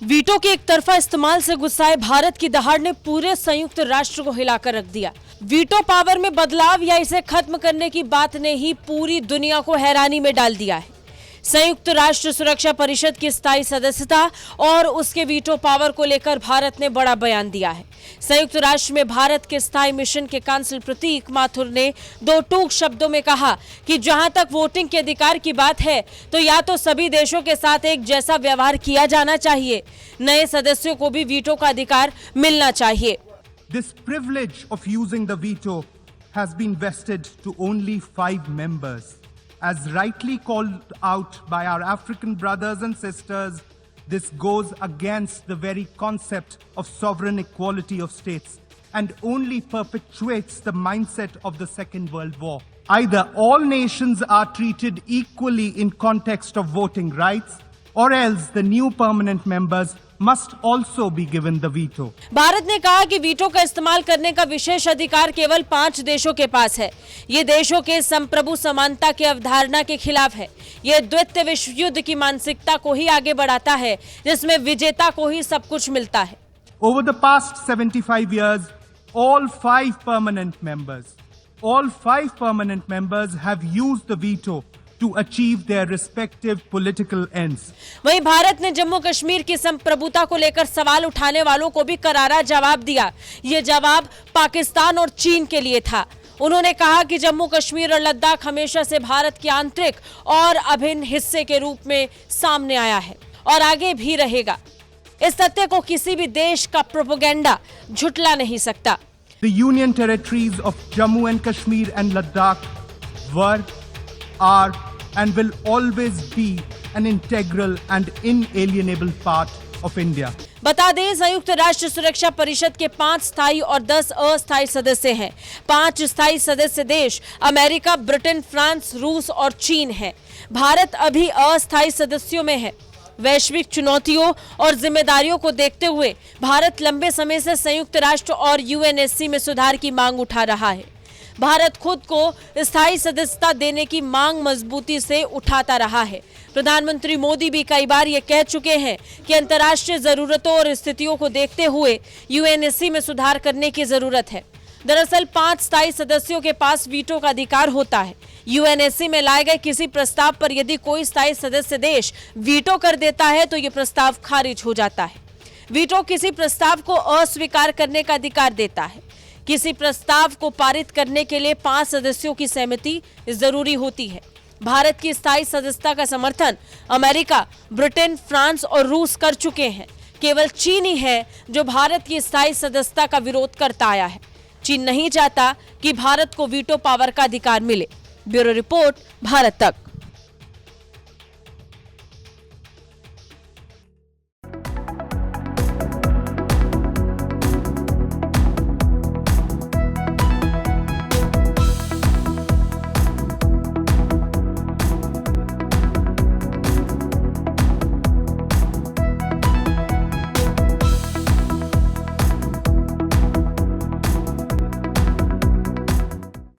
Veto के एक तरफा इस्तेमाल से गुस्साए भारत की दहाड़ ने पूरे संयुक्त राष्ट्र को हिलाकर रख दिया। वीटो पावर में बदलाव या इसे खत्म करने की बात ने ही पूरी दुनिया को हैरानी में डाल दिया है। संयुक्त राष्ट्र सुरक्षा परिषद की स्थायी सदस्यता और उसके वीटो पावर को लेकर भारत ने बड़ा बयान दिया है। संयुक्त राष्ट्र में भारत के स्थायी मिशन के कांसल प्रतीक माथुर ने दो टूक शब्दों में कहा कि जहां तक वोटिंग के अधिकार की बात है तो या तो सभी देशों के साथ एक जैसा व्यवहार किया जाना चाहिए, नए सदस्यों को भी वीटो का अधिकार मिलना चाहिए। This privilege of using the veto has been vested to only 5 members. As rightly called out by our African brothers and sisters, this goes against the very concept of sovereign equality of states and only perpetuates the mindset of the Second World War. Either all nations are treated equally in context of voting rights, or else the new permanent members must also be given the veto. Bharat ने कहा कि veto का इस्तेमाल करने का विशेष अधिकार केवल 5 देशों के पास है। ये देशों के संप्रभु समानता की अवधारणा के खिलाफ है। ये द्वितीय विश्व युद्ध की मानसिकता को ही आगे बढ़ाता है, जिसमें विजेता को ही सब कुछ मिलता है। Over the past 75 years, all 5 permanent members have used the veto to achieve their respective political ends. वहीं भारत ने जम्मू कश्मीर की संप्रभुता को लेकर सवाल उठाने वालों को भी करारा जवाब दिया। ये जवाब पाकिस्तान और चीन के लिए था। उन्होंने कहा कि जम्मू कश्मीर और लद्दाख हमेशा से भारत के आंतरिक और अभिन्न हिस्से के रूप में सामने आया है और आगे भी रहेगा। इस तथ्य को किसी भी देश का प्रोपेगेंडा झुटला नहीं सकता। The Union territories of Jammu and Kashmir and Ladakh were, are and will always be an integral and inalienable part of India. बता दें, संयुक्त राष्ट्र सुरक्षा परिषद के 5 स्थायी और 10 अस्थायी सदस्य हैं। 5 स्थायी सदस्य देश अमेरिका, ब्रिटेन, फ्रांस, रूस और चीन हैं। भारत अभी अस्थायी सदस्यों में है। वैश्विक चुनौतियों और जिम्मेदारियों को देखते हुए भारत लंबे समय से संयुक्त राष्ट्र और यूएनएससी में सुधार की मांग उठा रहा है। भारत खुद को स्थायी सदस्यता देने की मांग मजबूती से उठाता रहा है। प्रधानमंत्री मोदी भी कई बार ये कह चुके हैं कि अंतर्राष्ट्रीय जरूरतों और स्थितियों को देखते हुए यूएनएससी में सुधार करने की जरूरत है। दरअसल 5 स्थायी सदस्यों के पास वीटो का अधिकार होता है। यूएनएससी में लाए गए किसी प्रस्ताव पर यदि कोई स्थायी सदस्य देश वीटो कर देता है तो ये प्रस्ताव खारिज हो जाता है। वीटो किसी प्रस्ताव को अस्वीकार करने का अधिकार देता है। किसी प्रस्ताव को पारित करने के लिए 5 सदस्यों की सहमति जरूरी होती है। भारत की स्थायी सदस्यता का समर्थन अमेरिका, ब्रिटेन, फ्रांस और रूस कर चुके हैं। केवल चीन ही है जो भारत की स्थायी सदस्यता का विरोध करता आया है। चीन नहीं चाहता कि भारत को वीटो पावर का अधिकार मिले। ब्यूरो रिपोर्ट, भारत तक।